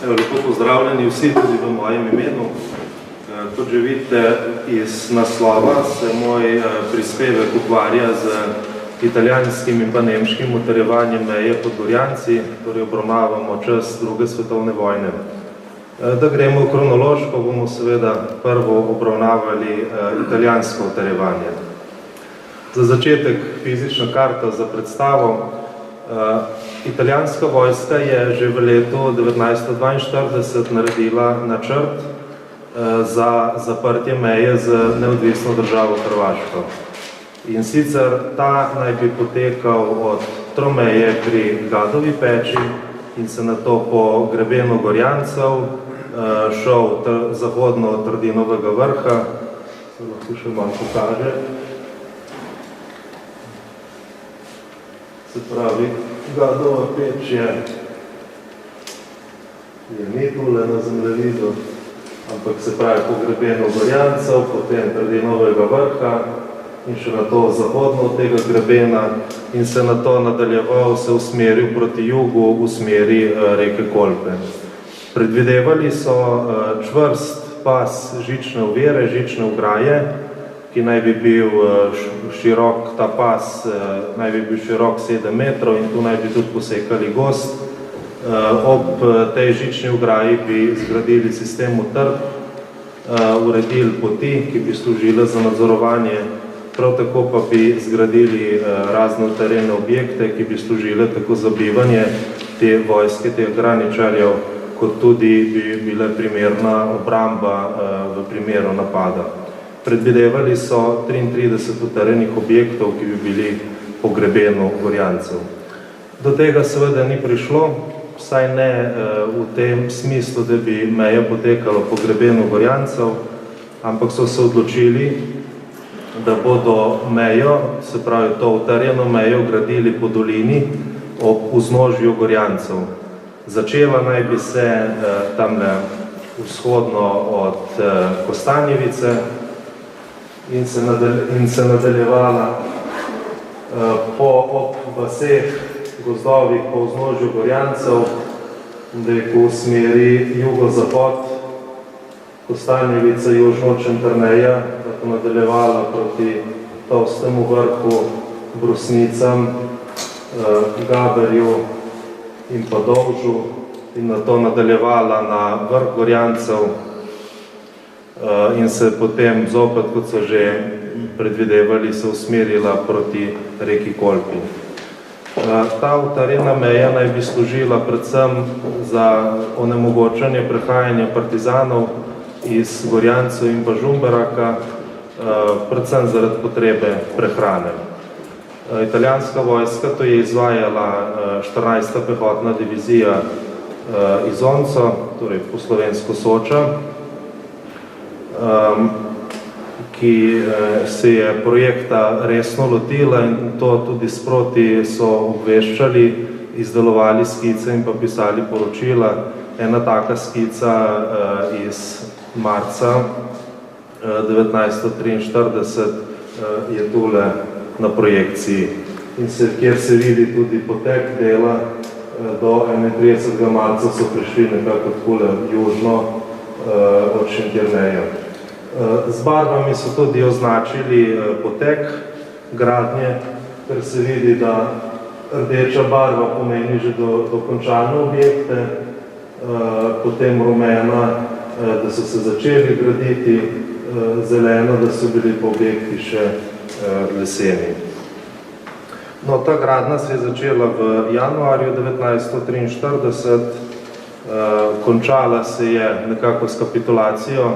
Lepo pozdravljeni vsi, tudi v mojem imenu. Kot že vidite iz naslova, se moj prispevek ukvarja z italijanskim in pa nemškim utrjevanjem meje pod Gorjanci, torej obravnavamo čas druge svetovne vojne. Da gremo kronološko, bomo seveda prvo obravnavali italijansko utrjevanje. Za začetek fizična karta za predstavo. Italijanska vojska je že v letu 1942 naredila načrt za zaprtje meje z neodvisno državo Hrvaško. In sicer ta naj bi potekal od Tromeje pri Gadovi peči in se nato po grebenu Gorjancev šel zahodno od Trdinovega vrha, se lahko še malo pokaže. Se pravi, Gadova peč je ni tule na zemljevidu, ampak se pravi po grebenu Gorjancev, potem Trdinovega vrha in še nato zahodno od tega grebena in se nato nadaljeval, se usmeril proti jugu v smeri reke Kolpe. Predvidevali so čvrst pas žične ovire, žične ograje, ki naj bi bil širok, ta pas naj bi bil širok 7 metrov in tu naj bi tudi posekali gozd. Ob tej žični ograji bi zgradili sistem utrdb, uredili poti, ki bi služile za nadzorovanje, prav tako pa bi zgradili razne terene objekte, ki bi služile tako za bivanje te vojske, teh graničarjev, kot tudi bi bile primerna obramba v primeru napada. Predvidevali so 33 utrjenih objektov, ki bi bili po grebenu Gorjancev. Do tega seveda ni prišlo, vsaj ne v tem smislu, da bi meja potekala po grebenu Gorjancev, ampak so se odločili, da bodo mejo, se pravi to utrjeno mejo, gradili po dolini ob vznožju Gorjancev. Začela naj bi se tamle vzhodno od Kostanjevice in se nadaljevala ob vaseh, gozdovih po vznožju Gorjancev, v smeri jugozahod, Kostanjevica, južno od Črneja, tako nadaljevala proti Tolstemu vrhu, Brusnicam, Gaberju in pa Dovžu in nato nadaljevala na vrh Gorjancev in se potem zopet, kot so že predvidevali, se usmerila proti reki Kolpi. Ta utrjena meja naj bi služila predvsem za onemogočanje prehajanja partizanov iz Gorjancev in pa Žumberaka, predvsem zaradi potrebe prehrane. Italijanska vojska to je izvajala 14. pehotna divizija Izonco, torej po slovensko Soča, ki se je projekta resno lotila in to tudi sproti so obveščali, izdelovali skice in pa pisali poročila. Ena taka skica iz marca 1943 je tule na projekciji, kjer se vidi tudi potek dela. Do 31. marca so prišli nekako tule južno od Šentjerneja. Z barvami so tudi označili potek gradnje, ker se vidi, da rdeča barva pomeni že dokončane objekte, potem rumena, da so se začeli graditi, zeleno, da so bili pa objekti še leseni. No, ta gradnja se je začela v januarju 1943, končala se je nekako s kapitulacijo,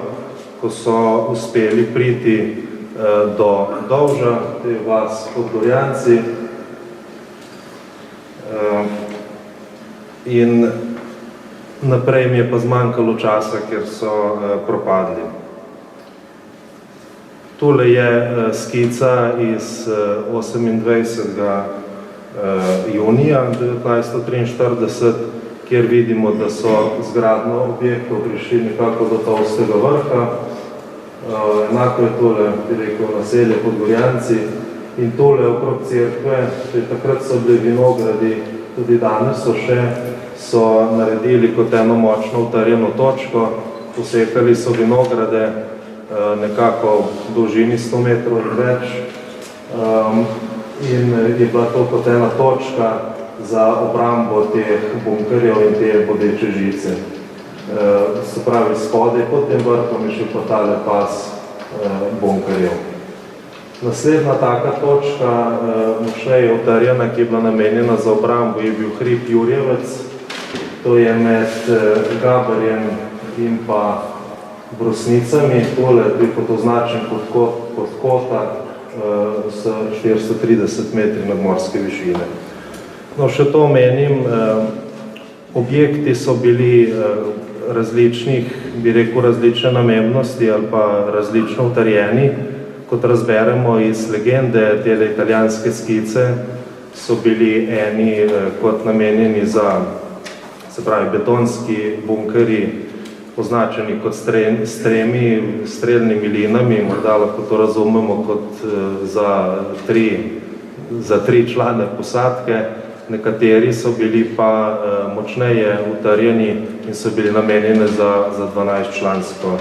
ko so uspeli priti do Dovža, to je vas pod Gorjanci, in naprej mi je pa zmanjkalo časa, ker so propadli. Tule je skica iz 28. junija 1943, kjer vidimo, da so z gradnjo objektov prišli nekako do Tolstega vrha. Enako je tole, bi rekel, naselje pod Gorjanci in tole okrog cerkve, takrat so bili vinogradi, tudi danes so še, so naredili kot eno močno utrjeno točko, posekali so vinograde nekako v dolžini 100 metrov in več in je bila to kot ena točka za obrambo teh bunkerjev in te bodeče žice. Se pravi, spodaj pod tem vrhom je še pa tale pas bunkerjev. Naslednja taka točka, močneje utrjena, ki je bila namenjena za obrambo, je bil hrib Jurjevec. To je med Gaberjem in pa Brusnicami. Tole je kot označen kot kota s 430 metri nadmorske višine. No, še to omenim, objekti so bili različnih, bi rekel, različne namembnosti ali pa različno utrjeni. Kot razberemo iz legende tele italijanske skice, so bili eni kot namenjeni za, se pravi, betonski bunkeri, označeni kot s tremi strelnimi linami, morda lahko to razumemo kot za tri člane posadke. Nekateri so bili pa močneje utrjeni in so bili namenjeni za 12-člansko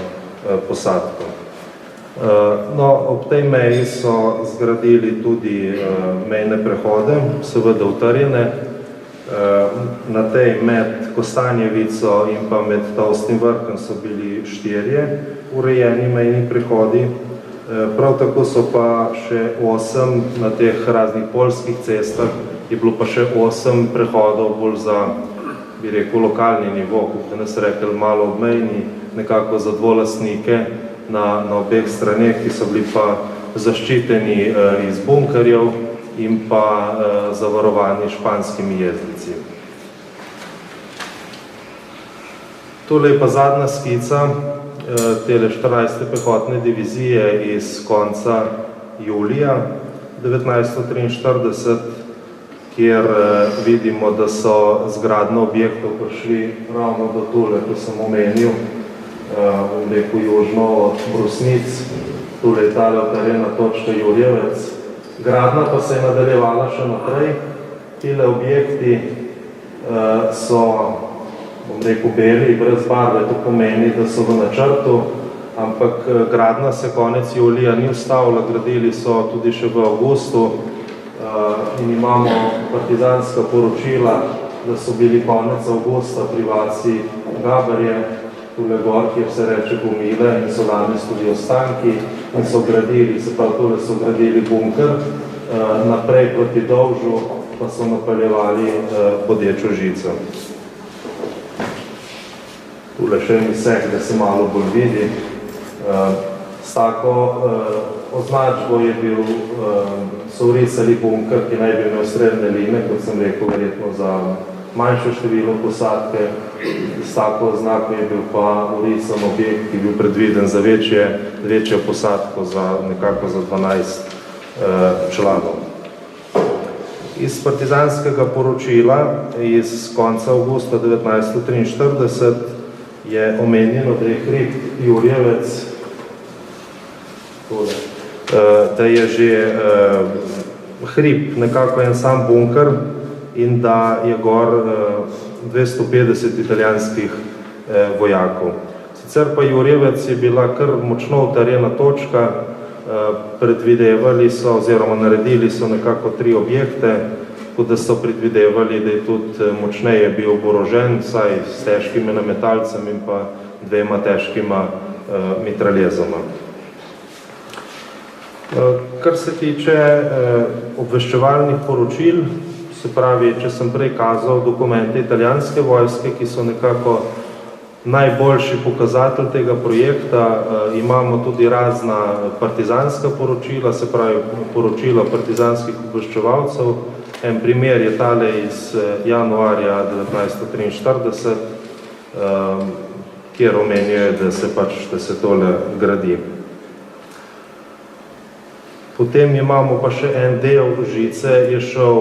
posadko. No, ob tej meji so zgradili tudi mejne prehode, seveda utrjene. Na tej med Kostanjevico in pa med Tolstim vrhom so bili 4 urejeni mejni prehodi. Prav tako so pa še 8 na teh raznih poljskih cestah, je bilo pa še 8 prehodov bolj za, bi rekel, lokalni nivo, kot bi nas rekel, malo obmejni, nekako za dvolastnike na obeh straneh, ki so bili pa zaščiteni iz bunkerjev in pa zavarovani španskimi jezdici. Tole je pa zadnja skica tele 14. pehotne divizije iz konca julija 1943, kjer vidimo, da so z gradnjo objektov prišli ravno do tule, ko sem omenil, rekel južno od Brusnic, tule je tale utrjena točka Jurjevec. Gradnja pa se je nadaljevala še naprej. Tile objekti so, bom rekel, beli, brez barve, to pomeni, da so v načrtu, ampak gradnja se konec julija ni ustavila, gradili so tudi še v avgustu in imamo partizanska poročila, da so bili konec avgusta pri vasi Gaberje, tule gor, kjer se reče Gomile in so danes tudi ostanki in so gradili, se pravi, tule so gradili bunker, naprej proti Dolžu pa so napeljevali bodečo žico. Tule še misek, da se malo bolj vidi. S tako označbo je bil, so vrisali bunker, ki naj bi imel srednje line, kot sem rekel, verjetno za manjše število posadke. S tako oznako je bil pa vrisan objekt, ki je bil predviden za večjo posadko, nekako za 12 članov. Iz partizanskega poročila iz konca avgusta 1943 je omenjeno, da je hrib Jurjevec, da je že hrib nekako en sam bunker in da je gor 250 italijanskih vojakov. Sicer pa Jurjevec je bila kar močno utrjena točka, predvidevali so oziroma naredili so nekako 3 objekte, kot da so predvidevali, da je tudi močneje bil oborožen, vsaj s težkimi nametalcem in pa 2 težkima mitraljezoma. Kar se tiče obveščevalnih poročil, se pravi, če sem prej kazal dokumente italijanske vojske, ki so nekako najboljši pokazatelj tega projekta, imamo tudi razna partizanska poročila, se pravi poročila partizanskih obveščevalcev. En primer je tale iz januarja 1943, kjer omenjajo, da se tole gradi. Potem imamo pa še en del žice, je šel,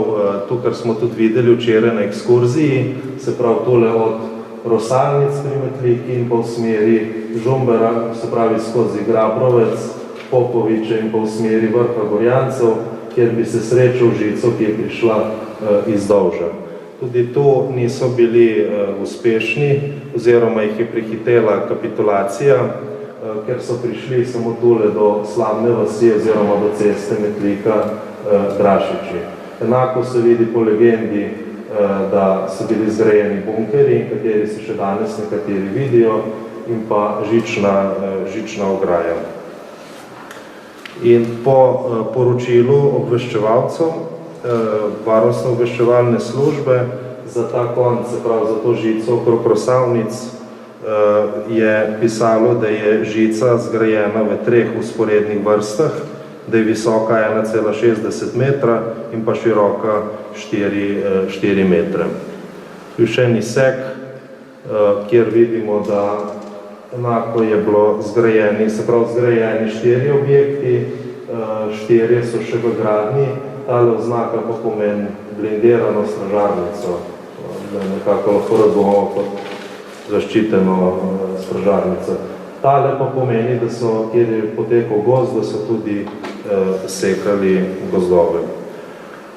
to, kar smo tudi videli včeraj na ekskurziji, se pravi tole od Rosalnic pri Metliki in pa v smeri Žumbera, se pravi skozi Grabrovec, Popoviče in pa v smeri vrha Gorjancev, kjer bi se srečal žico, ki je prišla iz Dolža. Tudi tu niso bili uspešni, oziroma jih je prehitela kapitulacija, ker so prišli samo tule do slavne vasi oziroma do ceste Metlika-Drašiči. Enako se vidi po legendi, da so bili zgrajeni bunkeri, kateri se še danes nekateri vidijo, in pa žična ograja. In po poročilu obveščevalcev, varnostno-obveščevalne službe, za ta konc, se pravi za to žico okrog Rosavnic, je pisalo, da je žica zgrajena v 3 vzporednih vrstah, da je visoka 1,60 metra in pa široka 4 metre. Tu še en izsek, kjer vidimo, da enako je bilo zgrajeni 4 objekti, 4 so še v gradnji, tale oznaka pa pomeni blindirano stražarnico, da nekako lahko razumemo kot zaščiteno stražarnico. Tale pa pomeni, da so, kjer je potekal gozd, da so tudi sekali gozdove.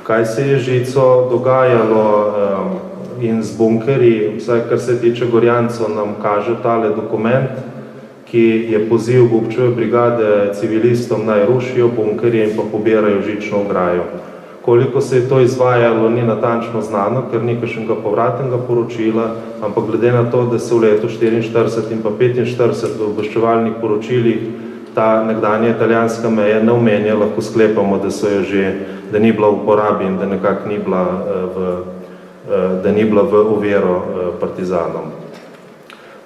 Kaj se je žico dogajalo in z bunkerji, vsaj kar se tiče Gorjancev, nam kaže tale dokument, ki je poziv Gubčeve brigade civilistom naj rušijo bunkerje in pa pobirajo žično ograjo. Koliko se je to izvajalo, ni natančno znano, ker ni kakšnega povratnega poročila, ampak glede na to, da se v letu 44 in pa 45 v obveščevalnih poročilih ta nekdanja italijanska meja ne omenja, lahko sklepamo, da so jo že, da ni bila v uporabi in da nekako ni bila v oviro partizanom.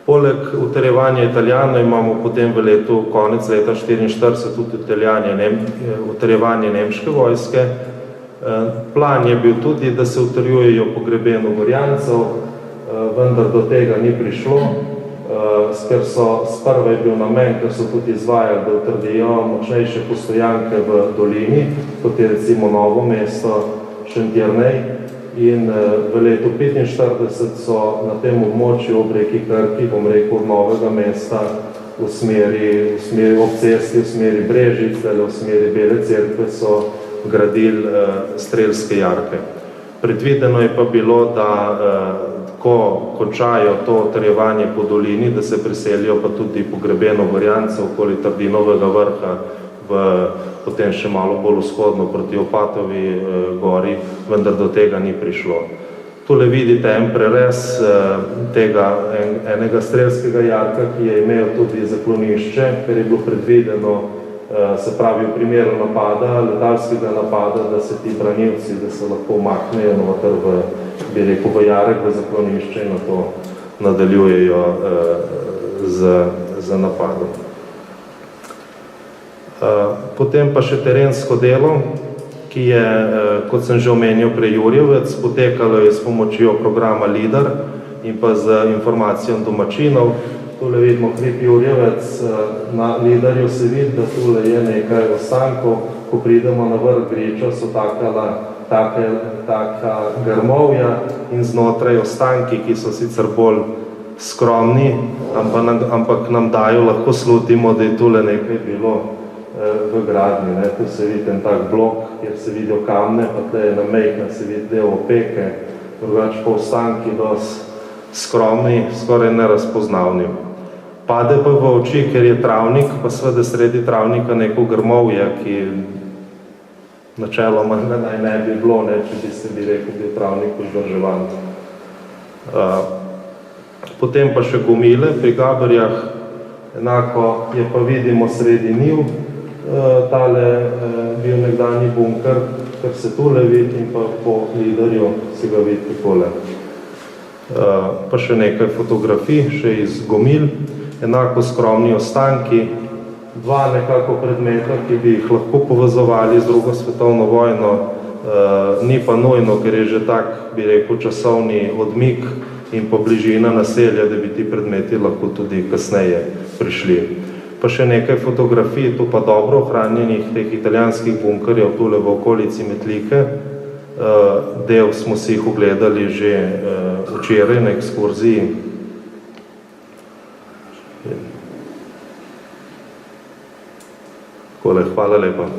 Poleg utrjevanja Italijanov imamo potem v letu, konec leta 44, tudi utrjevanje nemške vojske. Plan je bil tudi, da se utrjujejo pogrebeno Gorjancev, vendar do tega ni prišlo, ker so sprva je bil namen, ker so tudi izvajali, da utrdijo močnejše postojanke v dolini, kot je recimo Novo mesto, Šentjernej, in v letu 45 so na tem območju ob reki Krki, bom rekel, Novega mesta v smeri ob cesti, v smeri Brežic, v smeri Bele cerkve so gradili strelske jarke. Predvideno je pa bilo, da ko končajo to utrjevanje po dolini, da se preselijo pa tudi pogrebeno Gorjance okoli Trdinovega vrha, potem še malo bolj vzhodno proti Opatovi gori, vendar do tega ni prišlo. Tule vidite en prerez enega strelskega jarka, ki je imel tudi zaklonišče, ker je bilo predvideno, se pravi v primeru napada, letalskega napada, da se ti branilci, da se lahko umaknejo noter v jarek, v zaklonišče in na to nadaljujejo z napadom. Potem pa še terensko delo, ki je, kot sem že omenil prej Jurjevec, potekalo je s pomočjo programa LIDAR in pa z informacijom domačinov. Tule vidimo hrib Jurjevec, na LIDARju se vidi, da tule je nekaj ostankov, ko pridemo na vrh Griča, so taka grmovja in znotraj ostanki, ki so sicer bolj skromni, ampak nam dajo, lahko slutimo, da je tule nekaj bilo v gradnji. Tu se vidi en tak blok, kjer se vidijo kamne, pa tle je namejka, se vidi del opeke, drugače pa ostanki dosti skromni, skoraj nerazpoznavni. Pade pa v oči, ker je travnik, pa seveda sredi travnika neko grmovje, ki načeloma naj ne bi bilo, če bi rekel, da je travnik vzdrževan. Potem pa še Gomile pri Gaberjah, enako je pa vidimo sredi njiv, tale bil nekdanji bunker, kar se tule vidi in pa po LIDARju si ga vidi takole. Pa še nekaj fotografij, še iz Gomil, enako skromni ostanki, dva nekako predmeta, ki bi jih lahko povezovali z drugo svetovno vojno, ni pa nujno, ker je že tak, bi rekel, časovni odmik in pa bližina naselja, da bi ti predmeti lahko tudi kasneje prišli. Pa še nekaj fotografij, tu pa dobro ohranjenih teh italijanskih bunkerjev tule v okolici Metlike. Del smo si jih ogledali že včeraj na ekskurziji. Hvala lepa.